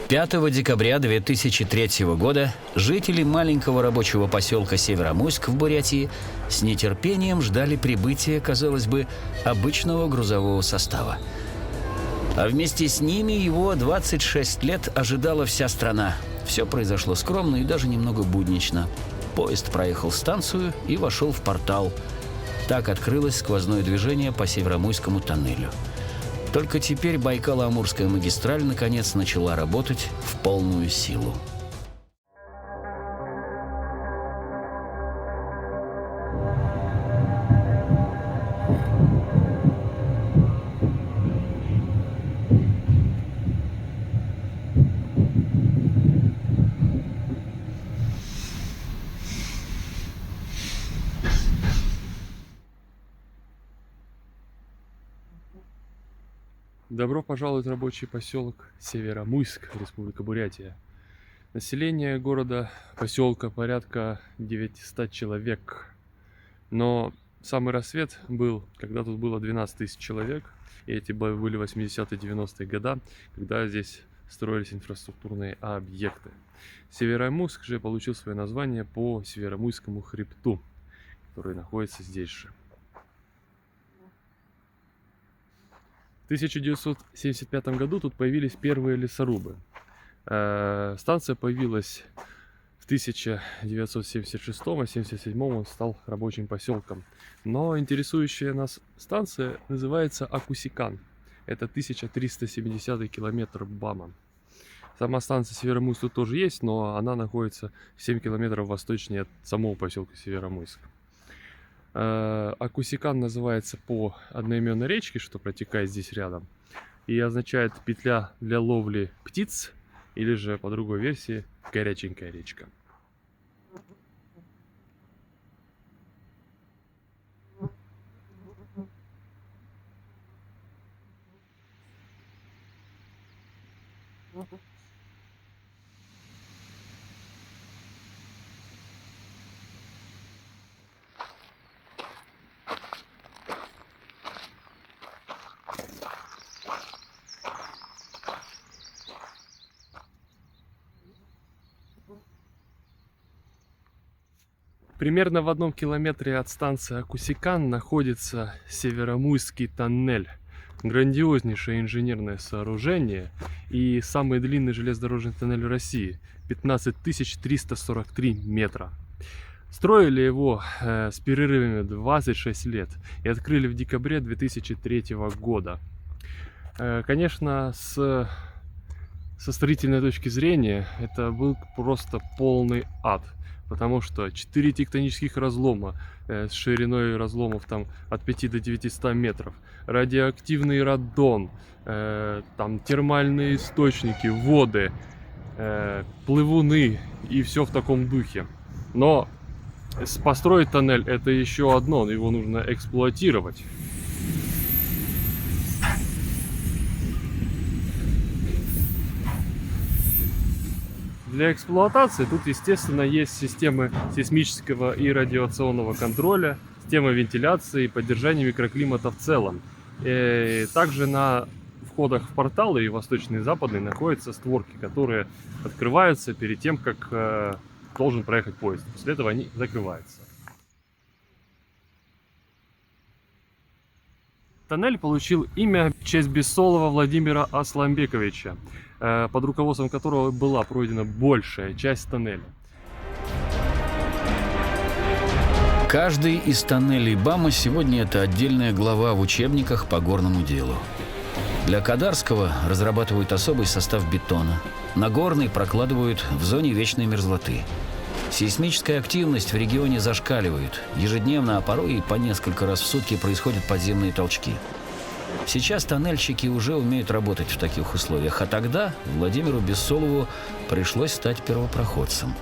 5 декабря 2003 года жители маленького рабочего поселка Северомуйск в Бурятии с нетерпением ждали прибытия, казалось бы, обычного грузового состава. А вместе с ними его 26 лет ожидала вся страна. Все произошло скромно и даже немного буднично. Поезд проехал станцию и вошел в портал. Так открылось сквозное движение по Северомуйскому тоннелю. Только теперь Байкало-Амурская магистраль наконец начала работать в полную силу. Добро пожаловать в рабочий поселок Северомуйск, Республика Бурятия. Население города, поселка порядка 900 человек. Но самый рассвет был, когда тут было 12 тысяч человек. И эти были 80-90-е годы, когда здесь строились инфраструктурные объекты. Северомуйск же получил свое название по Северомуйскому хребту, который находится здесь же. В 1975 году тут появились первые лесорубы. Станция появилась в 1976-1977, он стал рабочим поселком. Но интересующая нас станция называется Акусикан. Это 1370 километр БАМа. Сама станция Северомуйск тут тоже есть, но она находится 7 километров восточнее от самого поселка Северомуйск. Акусикан называется по одноименной речке, что протекает здесь рядом, и означает петля для ловли птиц, или же по другой версии горяченькая речка. Примерно в 1 километре от станции Акусикан находится Северомуйский тоннель. Грандиознейшее инженерное сооружение и самый длинный железнодорожный тоннель в России. 15 343 метра. Строили его с перерывами 26 лет и открыли в декабре 2003 года. Конечно, со строительной точки зрения это был просто полный ад. Потому что 4 тектонических разлома с шириной разломов там, от 5 до 900 метров, радиоактивный радон, там, термальные источники, воды, плывуны и все в таком духе. Но построить тоннель — это еще одно, его нужно эксплуатировать. Для эксплуатации тут, естественно, есть системы сейсмического и радиационного контроля, система вентиляции и поддержания микроклимата в целом. И также на входах в порталы и восточный и западный находятся створки, которые открываются перед тем, как должен проехать поезд. После этого они закрываются. Тоннель получил имя в честь Бессолова Владимира Асламбековича, под руководством которого была пройдена большая часть тоннеля. Каждый из тоннелей БАМа сегодня это отдельная глава в учебниках по горному делу. Для Кадарского разрабатывают особый состав бетона. Нагорный прокладывают в зоне вечной мерзлоты. Сейсмическая активность в регионе зашкаливает. Ежедневно, а порой и по несколько раз в сутки происходят подземные толчки. Сейчас тоннельщики уже умеют работать в таких условиях, а тогда Владимиру Бессолову пришлось стать первопроходцем.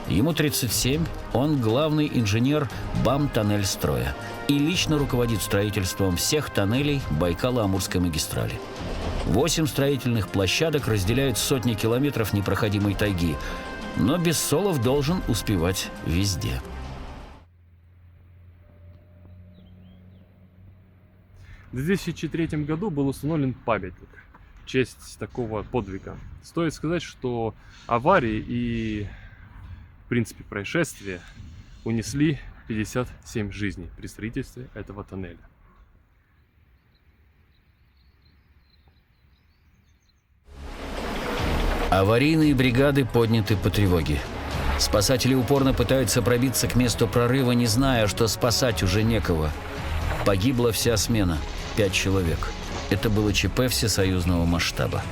Ему 37, он главный инженер БАМ-Тоннельстроя и лично руководит строительством всех тоннелей Байкало-Амурской магистрали. 8 строительных площадок разделяют сотни километров непроходимой тайги, но Бессолов должен успевать везде. В 2003 году был установлен памятник. в честь такого подвига. Стоит сказать, что аварии и, в принципе, происшествия унесли 57 жизней при строительстве этого тоннеля. Аварийные бригады подняты по тревоге. Спасатели упорно пытаются пробиться к месту прорыва, не зная, что спасать уже некого. Погибла вся смена – 5 человек. Это было ЧП всесоюзного масштаба.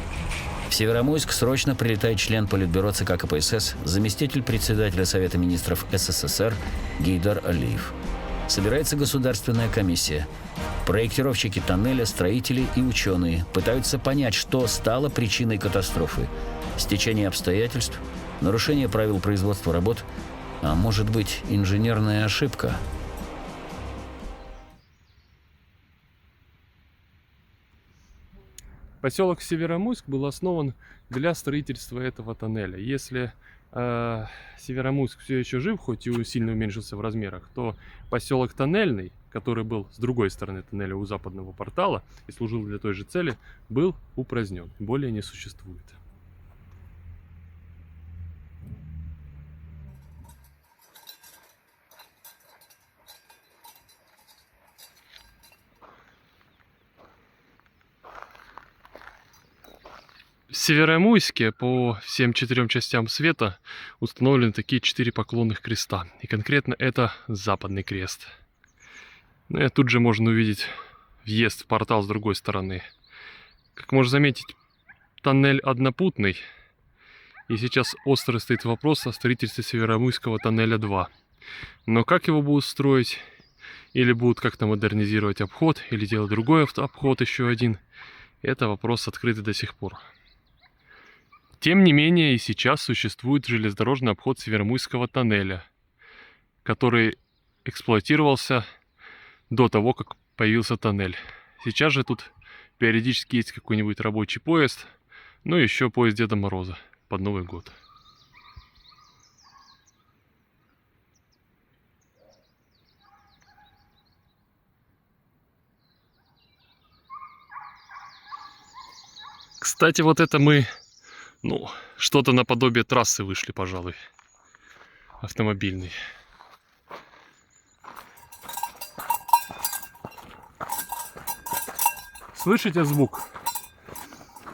В Северомойск срочно прилетает член Политбюро ЦК КПСС, заместитель председателя Совета министров СССР Гейдар Алиев. Собирается государственная комиссия. Проектировщики тоннеля, строители и ученые пытаются понять, что стало причиной катастрофы. Стечение обстоятельств, нарушение правил производства работ, а может быть, инженерная ошибка. Поселок Северомуйск был основан для строительства этого тоннеля. Если Северомуйск все еще жив, хоть и сильно уменьшился в размерах, то поселок Тоннельный, который был с другой стороны тоннеля у западного портала и служил для той же цели, был упразднен, более не существует. В Северомуйске по всем 4 частям света установлены такие 4 поклонных креста. И конкретно это западный крест. Ну и тут же можно увидеть въезд в портал с другой стороны. Как можно заметить, тоннель однопутный. И сейчас остро стоит вопрос о строительстве Северомуйского тоннеля 2. Но как его будут строить? Или будут как-то модернизировать обход, или делать другой обход еще один? Это вопрос открытый до сих пор. Тем не менее, и сейчас существует железнодорожный обход Северомуйского тоннеля, который эксплуатировался до того, как появился тоннель. Сейчас же тут периодически есть какой-нибудь рабочий поезд, ну и еще поезд Деда Мороза под Новый год. Кстати, вот это мы... что-то наподобие трассы вышли, пожалуй, автомобильный. Слышите звук?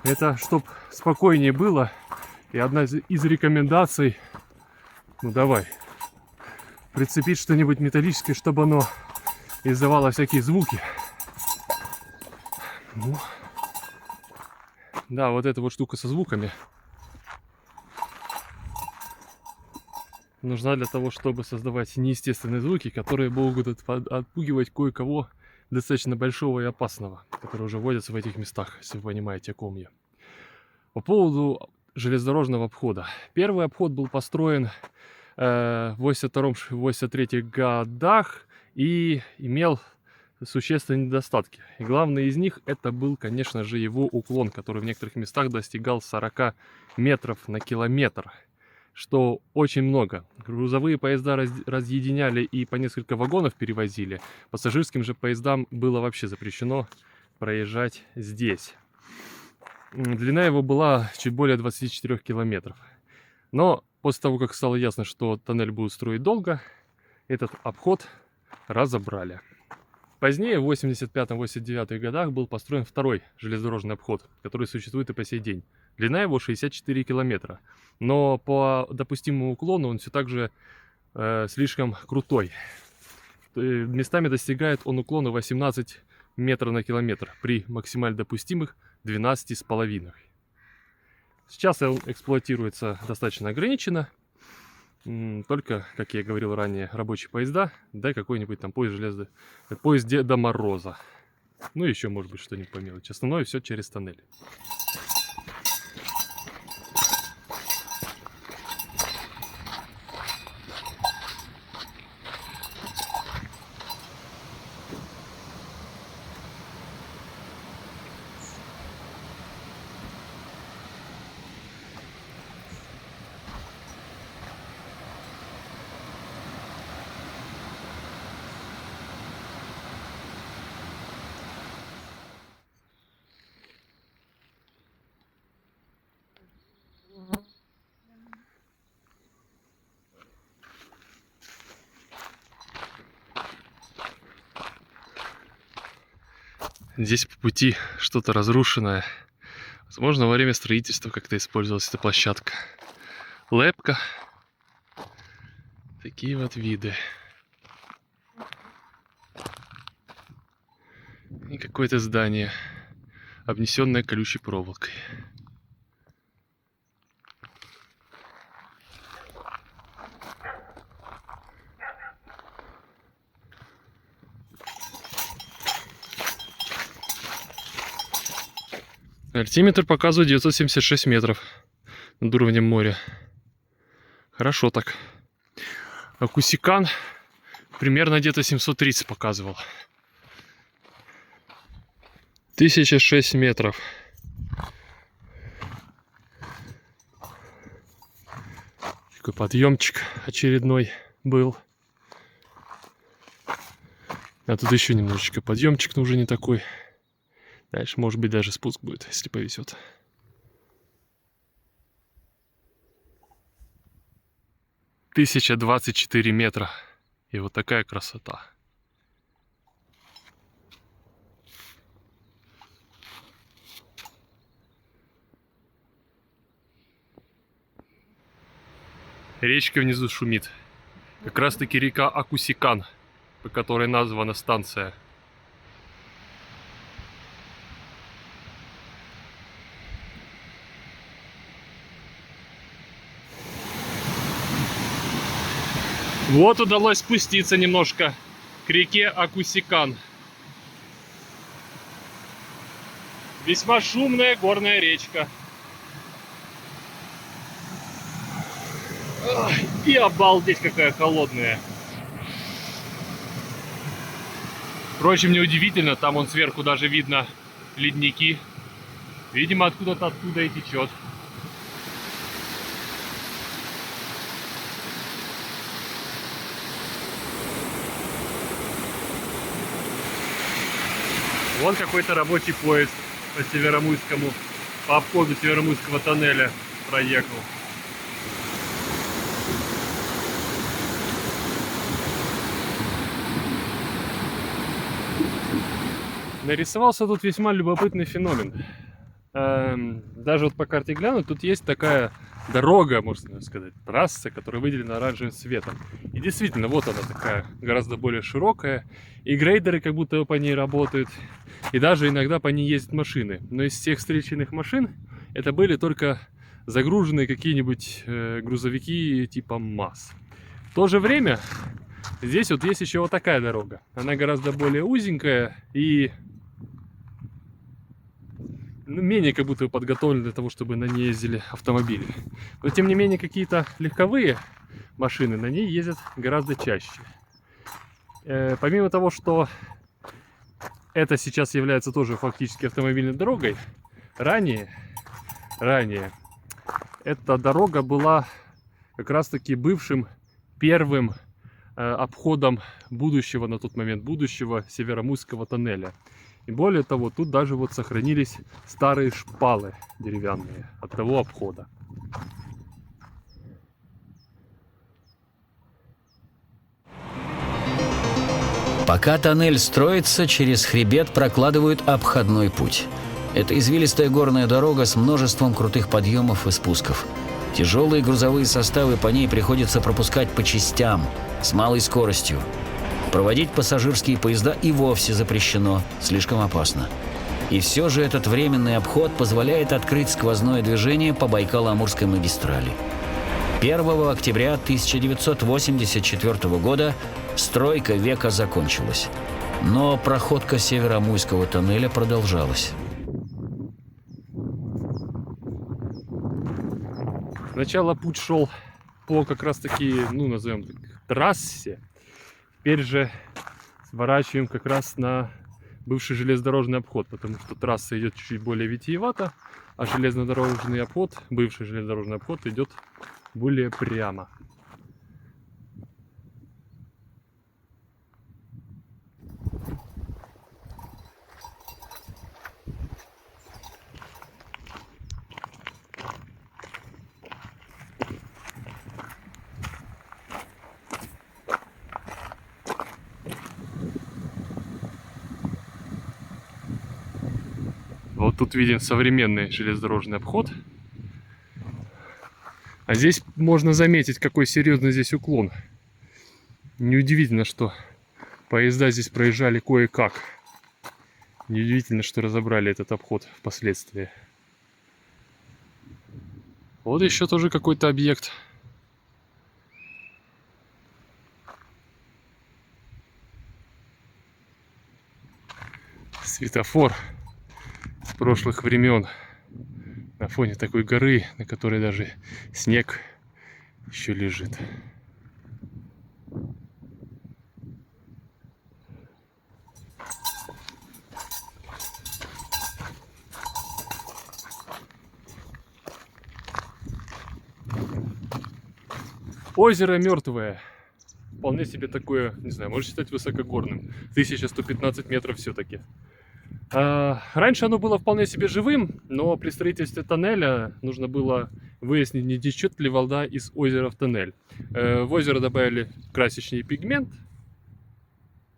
Это чтоб спокойнее было. И одна из рекомендаций, давай, прицепить что-нибудь металлическое, чтобы оно издавало всякие звуки. Да, вот эта вот штука со звуками нужна для того, чтобы создавать неестественные звуки, которые могут отпугивать кое-кого достаточно большого и опасного, которые уже водятся в этих местах, если вы понимаете, о ком я. По поводу железнодорожного обхода. Первый обход был построен в 82-83 годах и имел существенные недостатки. И главный из них это был, конечно же, его уклон, который в некоторых местах достигал 40 метров на километр, что очень много. Грузовые поезда разъединяли и по несколько вагонов перевозили. Пассажирским же поездам было вообще запрещено проезжать здесь. Длина его была чуть более 24 километров. Но после того, как стало ясно, что тоннель будут строить долго, этот обход разобрали. Позднее, в 85-89 годах, был построен второй железнодорожный обход, который существует и по сей день. Длина его 64 километра. Но по допустимому уклону он все так же слишком крутой. Местами достигает он уклона 18 метров на километр при максимально допустимых 12,5. Сейчас он эксплуатируется достаточно ограниченно. Только, как я говорил ранее, рабочие поезда, да какой-нибудь там поезд Деда Мороза. Ну, еще, может быть, что-нибудь по мелочи. Основное все через тоннель. Здесь по пути что-то разрушенное. Возможно, во время строительства как-то использовалась эта площадка. Лепка. Такие вот виды. И какое-то здание, обнесенное колючей проволокой. Альтиметр показывает 976 метров над уровнем моря. Хорошо так. А Кусикан примерно где-то 730 показывал. 1006 метров. Такой подъемчик очередной был. А тут еще немножечко подъемчик, но уже не такой. Дальше, может быть, даже спуск будет, если повезет. — 1024 метра. И вот такая красота. Речка внизу шумит. Как раз таки река Акусикан, по которой названа станция. Вот удалось спуститься немножко к реке Акусикан. Весьма шумная горная речка. И обалдеть, какая холодная. Впрочем, неудивительно, там он сверху даже видно ледники. Видимо, откуда-то оттуда и течет. Вон какой-то рабочий поезд по Северомуйскому, по обходу Северомуйского тоннеля проехал. Нарисовался тут весьма любопытный феномен. Даже вот по карте гляну, тут есть такая дорога, можно сказать, трасса, которая выделена оранжевым цветом. И действительно, вот она такая, гораздо более широкая. И грейдеры как будто по ней работают. И даже иногда по ней ездят машины. Но из всех встреченных машин это были только загруженные какие-нибудь грузовики типа МАЗ. В то же время здесь вот есть еще вот такая дорога. Она гораздо более узенькая и менее как будто подготовлена для того, чтобы на ней ездили автомобили. Но тем не менее какие-то легковые машины на ней ездят гораздо чаще. Помимо того, что это сейчас является тоже фактически автомобильной дорогой, ранее эта дорога была как раз таки бывшим первым обходом будущего, на тот момент будущего Северомуйского тоннеля. И более того, тут даже вот сохранились старые шпалы деревянные от того обхода. Пока тоннель строится, через хребет прокладывают обходной путь. Это извилистая горная дорога с множеством крутых подъемов и спусков. Тяжелые грузовые составы по ней приходится пропускать по частям, с малой скоростью. Проводить пассажирские поезда и вовсе запрещено, слишком опасно. И все же этот временный обход позволяет открыть сквозное движение по Байкало-Амурской магистрали. 1 октября 1984 года стройка века закончилась. Но проходка Северомуйского тоннеля продолжалась. Сначала путь шел по как раз таки, назовем так, трассе. Теперь же сворачиваем как раз на бывший железнодорожный обход, потому что трасса идет чуть-чуть более витиевато, а железнодорожный обход, бывший железнодорожный обход идет более прямо. Вот тут виден современный железнодорожный обход. А здесь можно заметить, какой серьезный здесь уклон. Неудивительно, что поезда здесь проезжали кое-как. Неудивительно, что разобрали этот обход впоследствии. Вот еще тоже какой-то объект. Светофор с прошлых времен. На фоне такой горы, на которой даже снег еще лежит. Озеро Мертвое. Вполне себе такое, не знаю, можно считать высокогорным. 1115 метров все-таки. Раньше оно было вполне себе живым, но при строительстве тоннеля нужно было выяснить, не течет ли вода из озера в тоннель. В озеро добавили красочный пигмент.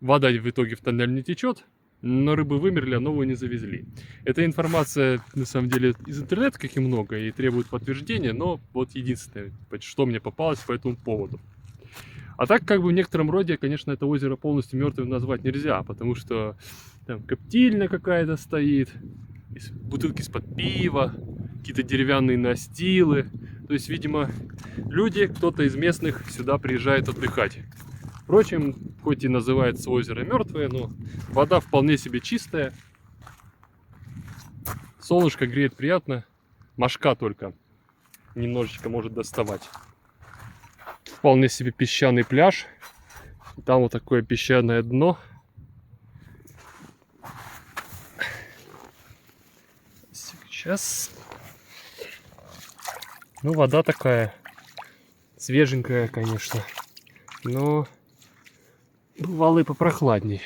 Вода в итоге в тоннель не течет, но рыбы вымерли, а новую не завезли. Эта информация, на самом деле, из интернета, как и много, и требует подтверждения, но вот единственное, что мне попалось по этому поводу. А так, как бы в некотором роде, конечно, это озеро полностью мертвым назвать нельзя, потому что там коптильня какая-то стоит, бутылки из-под пива, какие-то деревянные настилы. То есть, видимо, люди, кто-то из местных сюда приезжает отдыхать. Впрочем, хоть и называется озеро Мертвое, но вода вполне себе чистая. Солнышко греет приятно, мошка только немножечко может доставать. Вполне себе песчаный пляж. Там вот такое песчаное дно. Сейчас. Ну, вода такая свеженькая, конечно. Но бывало и попрохладней.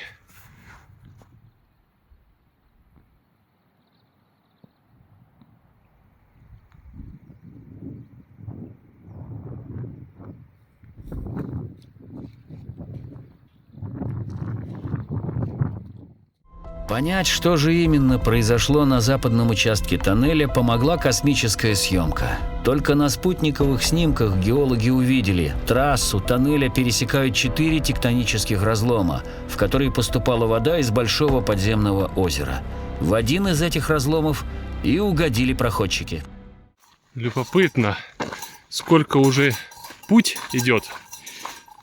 Понять, что же именно произошло на западном участке тоннеля, помогла космическая съемка. Только на спутниковых снимках геологи увидели, трассу тоннеля пересекают 4 тектонических разлома, в которые поступала вода из большого подземного озера. В один из этих разломов и угодили проходчики. Любопытно, сколько уже путь идет,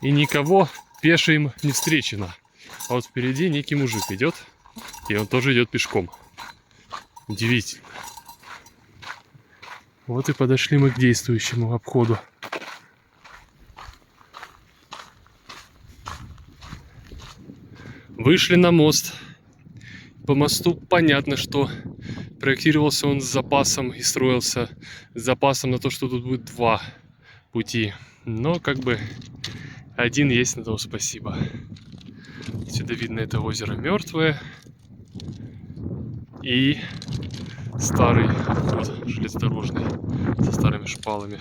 и никого пешим не встречено. А вот впереди некий мужик идет. И он тоже идет пешком. Удивительно. Вот и подошли мы к действующему обходу. Вышли на мост. По мосту понятно, что проектировался он с запасом и строился с запасом на то, что тут будет 2 пути. Но как бы один есть, на то спасибо. Сюда видно это озеро Мертвое. И старый обход железнодорожный со старыми шпалами.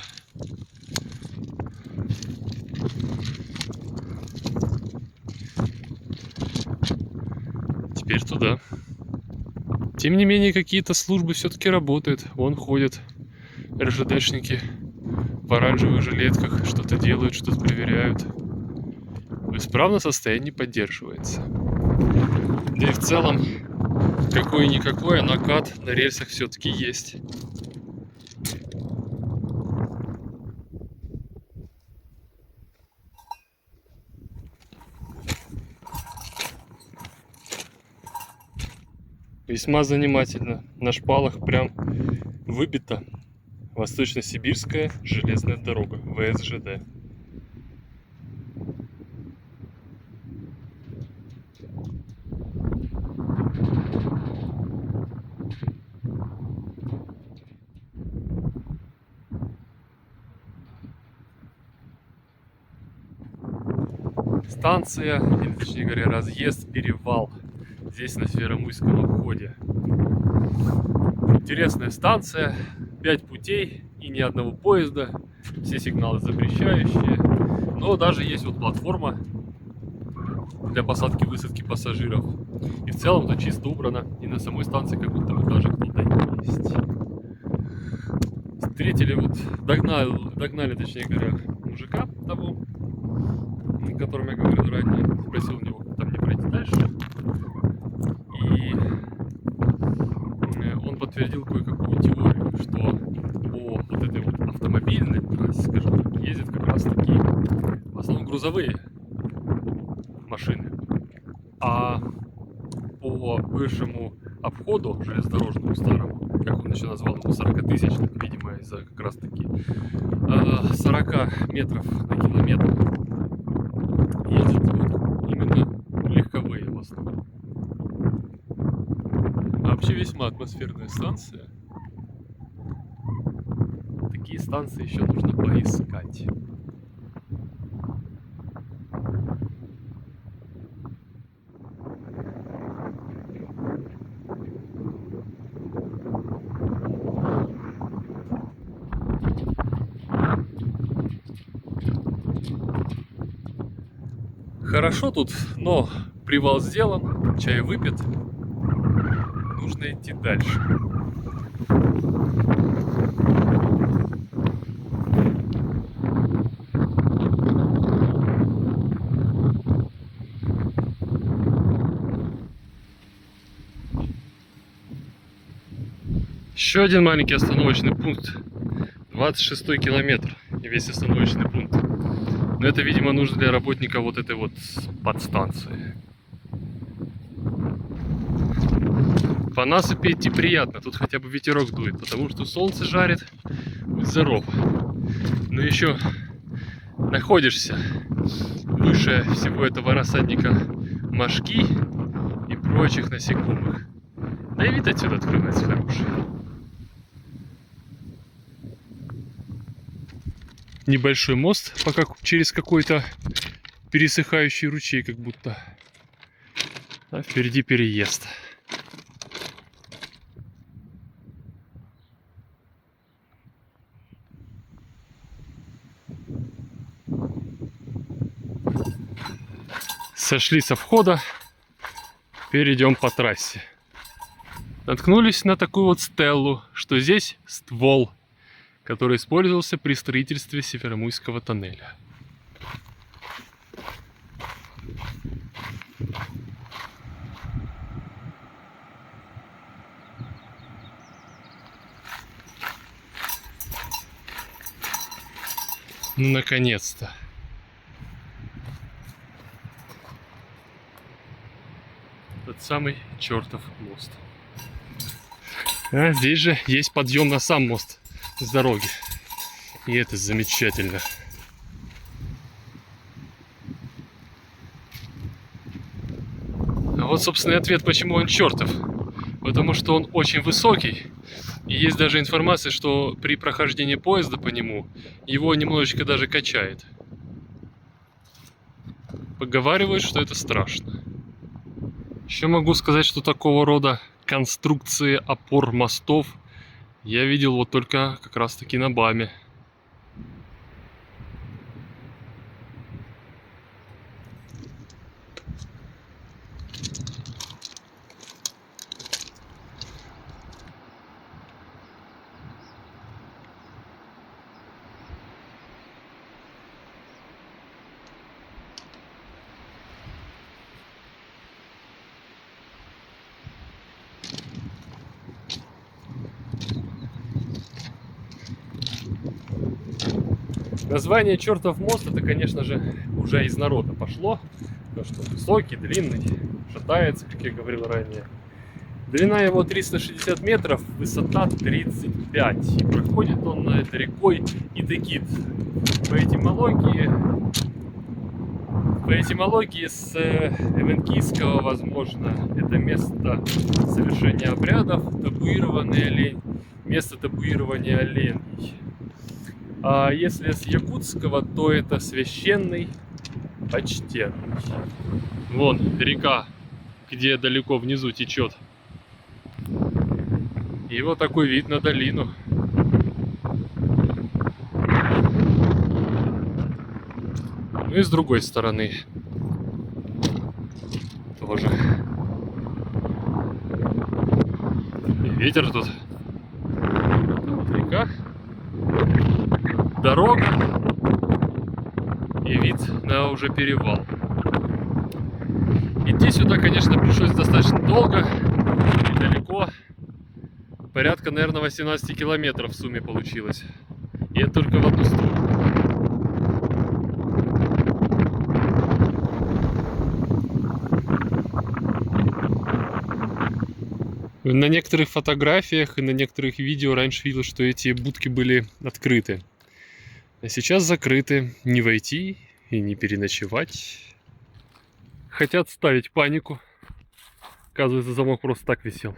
Теперь туда. Тем не менее, какие-то службы все-таки работают. Вон ходят РЖДшники в оранжевых жилетках, что-то делают, что-то проверяют. В исправном состоянии поддерживается. Да и в целом, какой-никакой накат на рельсах все-таки есть. Весьма занимательно. На шпалах прям выбита Восточно-Сибирская железная дорога, ВСЖД. Станция, или точнее говоря, разъезд, перевал. Здесь на Северомуйском обходе. Интересная станция, 5 путей и ни одного поезда. Все сигналы запрещающие. Но даже есть вот платформа. для посадки-высадки пассажиров. И в целом тут чисто убрано, и на самой станции как будто бы даже кто-то есть. Встретили вот, догнали, точнее говоря, мужика того, о котором я говорил ранее, спросил у него, как там мне пройти дальше. И он подтвердил кое-какую теорию, что по вот этой вот автомобильной трассе, скажем так, ездят как раз таки в основном грузовые машины. А по бывшему обходу железнодорожному старому, как он еще назвал его, 40-тысячник, видимо, из-за как раз таки 40 метров на километр, ездят вот именно легковые в основном. А вообще весьма атмосферная станция. Такие станции еще нужно поискать. Хорошо тут, но привал сделан, чай выпит. Нужно идти дальше. Еще один маленький остановочный пункт. 26-й километр. И весь остановочный пункт. Но это, видимо, нужно для работника вот этой вот подстанции. По насыпи идти приятно. Тут хотя бы ветерок дует, потому что солнце жарит. Будь здоров. Но еще находишься выше всего этого рассадника мошки и прочих насекомых. Да и вид отсюда открывается хороший. Небольшой мост, пока через какой-то пересыхающий ручей, как будто. А впереди переезд. Сошли со входа, перейдем по трассе. Наткнулись на такую вот стеллу, что здесь ствол, который использовался при строительстве Северомуйского тоннеля. Ну, наконец-то. Тот самый чертов мост. А здесь же есть подъем на сам мост с дороги. И это замечательно. А вот, собственно, и ответ, почему он чертов. Потому что он очень высокий. И есть даже информация, что при прохождении поезда по нему его немножечко даже качает. Поговаривают, что это страшно. Еще могу сказать, что такого рода конструкции опор мостов я видел вот только как раз таки на БАМе. Название чертов мост, это, конечно же, уже из народа пошло. Потому что высокий, длинный, шатается, как я говорил ранее. Длина его 360 метров, высота 35. И проходит он над рекой Идегид. По этимологии с эвенкийского, возможно, это место совершения обрядов, место табуирования оленей. А если с якутского, то это священный, почтенный. Вон река, где далеко внизу течет. И вот такой вид на долину. Ну и с другой стороны. похоже. И ветер тут. Вот река. Дорога. И вид на уже перевал. Идти сюда, конечно, пришлось достаточно долго и далеко. Порядка, наверное, 18 километров в сумме получилось. И это только в одну сторону. На некоторых фотографиях и на некоторых видео раньше видел, что эти будки были открыты. А сейчас закрыты. Не войти и не переночевать. Хотят ставить панику. Оказывается, замок просто так висел.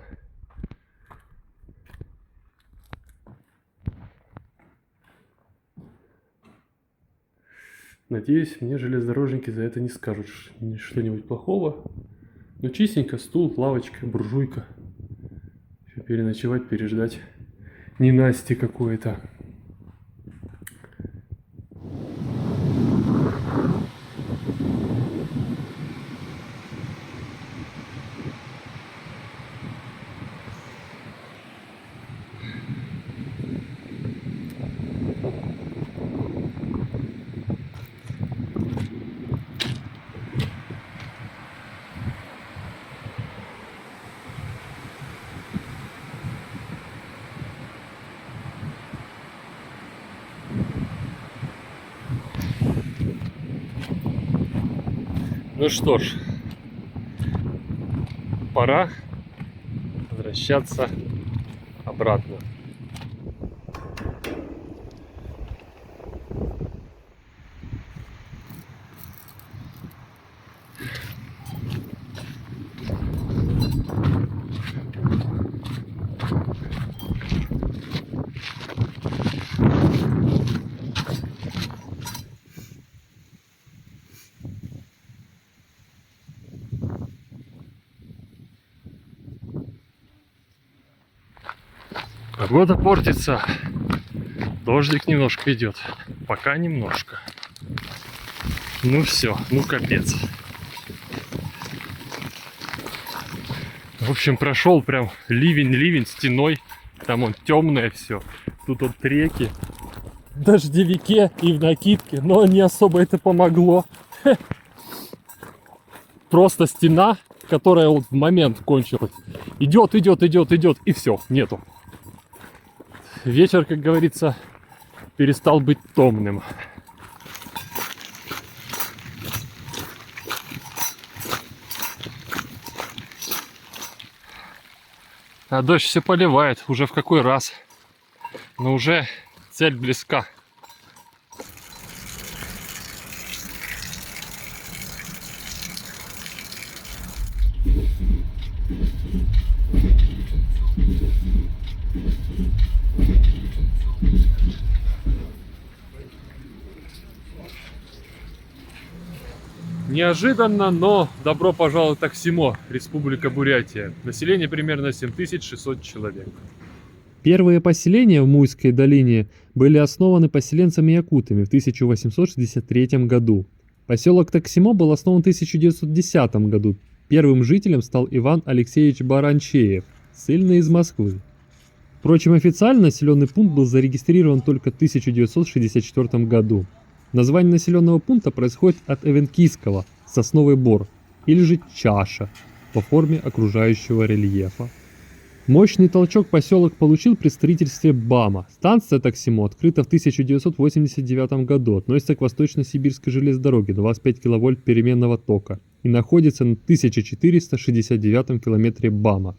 Надеюсь, мне железнодорожники за это не скажут что-нибудь плохого. Но чистенько, стул, лавочка, буржуйка. Еще переночевать, переждать ненастье какое-то. Ну что ж, пора возвращаться обратно. Погода портится. Дождик немножко идет. Пока немножко. Ну все, ну капец. В общем, прошел прям ливень стеной. Там он темное все. Тут вот реки. В дождевике и в накидке. Но не особо это помогло. Просто стена, которая вот в момент кончилась. Идет. И все, нету. Вечер, как говорится, перестал быть томным. А дождь все поливает, уже в какой раз. Но уже цель близка. Неожиданно, но добро пожаловать в Оксимо, Республика Бурятия. Население примерно 7600 человек. Первые поселения в Муйской долине были основаны поселенцами-якутами в 1863 году. Поселок Оксимо был основан в 1910 году. Первым жителем стал Иван Алексеевич Баранчеев, ссыльный из Москвы. Впрочем, официально населенный пункт был зарегистрирован только в 1964 году. Название населенного пункта происходит от эвенкийского «сосновый бор» или же «чаша» по форме окружающего рельефа. Мощный толчок поселок получил при строительстве БАМа. Станция Оксимо открыта в 1989 году, относится к Восточно-Сибирской железной дороге, 25 кВт переменного тока и находится на 1469 километре БАМа.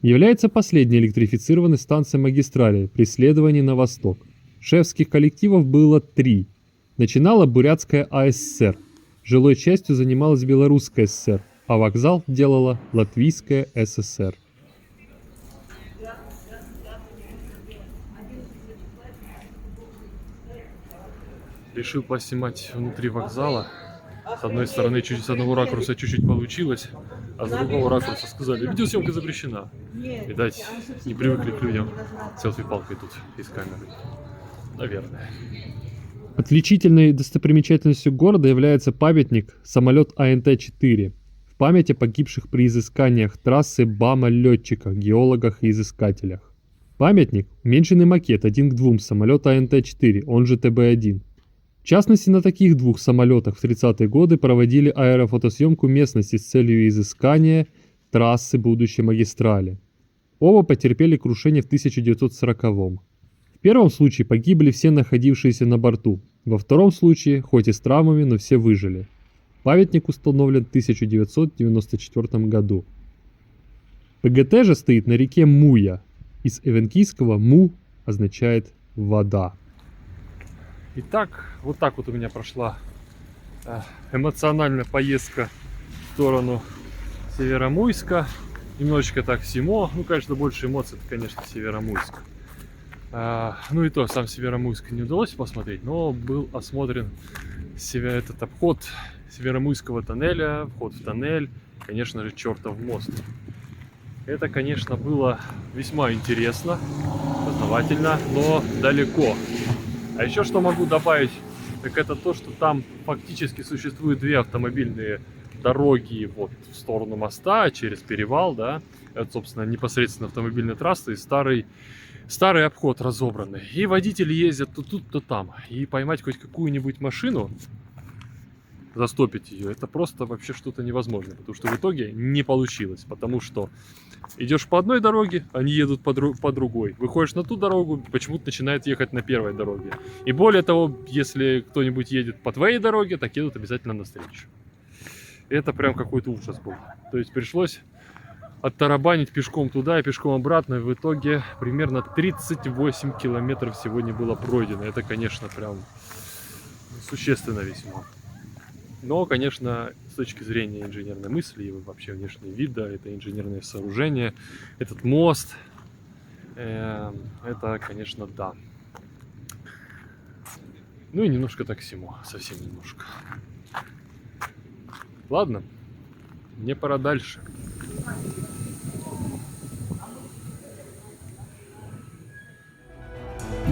Является последней электрифицированной станцией магистрали при следовании на восток. Шефских коллективов было 3. Начинала Бурятская АССР, жилой частью занималась Белорусская ССР, а вокзал делала Латвийская ССР. Решил поснимать внутри вокзала. С одной стороны, чуть с одного ракурса чуть-чуть получилось, а с другого ракурса сказали, видеосъемка запрещена. Видать, не привыкли к людям селфи-палкой тут из камеры. Наверное. Отличительной достопримечательностью города является памятник самолет АНТ-4. В память о погибших при изысканиях трассы БАМа летчиках, геологах и изыскателях. Памятник – уменьшенный макет 1:2 самолета АНТ-4, он же ТБ-1. В частности, на таких двух самолетах в 30-е годы проводили аэрофотосъемку местности с целью изыскания трассы будущей магистрали. Оба потерпели крушение в 1940-м. В первом случае погибли все находившиеся на борту, во втором случае, хоть и с травмами, но все выжили. Памятник установлен в 1994 году. ПГТ же стоит на реке Муя. Из эвенкийского «му» означает «вода». Итак, вот так вот у меня прошла эмоциональная поездка в сторону Северомуйска. Немножечко так всему. Ну, конечно, больше эмоций, это, конечно, Северомуйск. Ну и то, сам Северомуйск не удалось посмотреть, но был осмотрен этот обход Северомуйского тоннеля, вход в тоннель, конечно же, чертов мост. Это, конечно, было весьма интересно, познавательно, но далеко. А еще что могу добавить, так это то, что там фактически существуют две автомобильные дороги вот в сторону моста, через перевал, да. Это, собственно, непосредственно автомобильная трасса и старый обход разобранный. И водители ездят то тут, то там. И поймать хоть какую-нибудь машину, застопить ее, это просто вообще что-то невозможно. Потому что в итоге не получилось. Потому что идешь по одной дороге, они едут по другой. Выходишь на ту дорогу, почему-то начинают ехать на первой дороге. И более того, если кто-нибудь едет по твоей дороге, так едут обязательно навстречу. Это прям какой-то ужас был. То есть пришлось оттарабанить пешком туда и пешком обратно. И в итоге примерно 38 километров сегодня было пройдено. Это, конечно, прям существенно весьма. Но, конечно, с точки зрения инженерной мысли и вообще внешнего вида, это инженерное сооружение, этот мост, это, конечно, да. Ну и немножко так всему, совсем немножко. Ладно, мне пора дальше.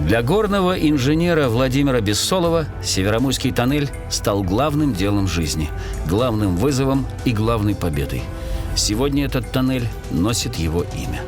Для горного инженера Владимира Бессолова Северомуйский тоннель стал главным делом жизни, главным вызовом и главной победой. Сегодня этот тоннель носит его имя.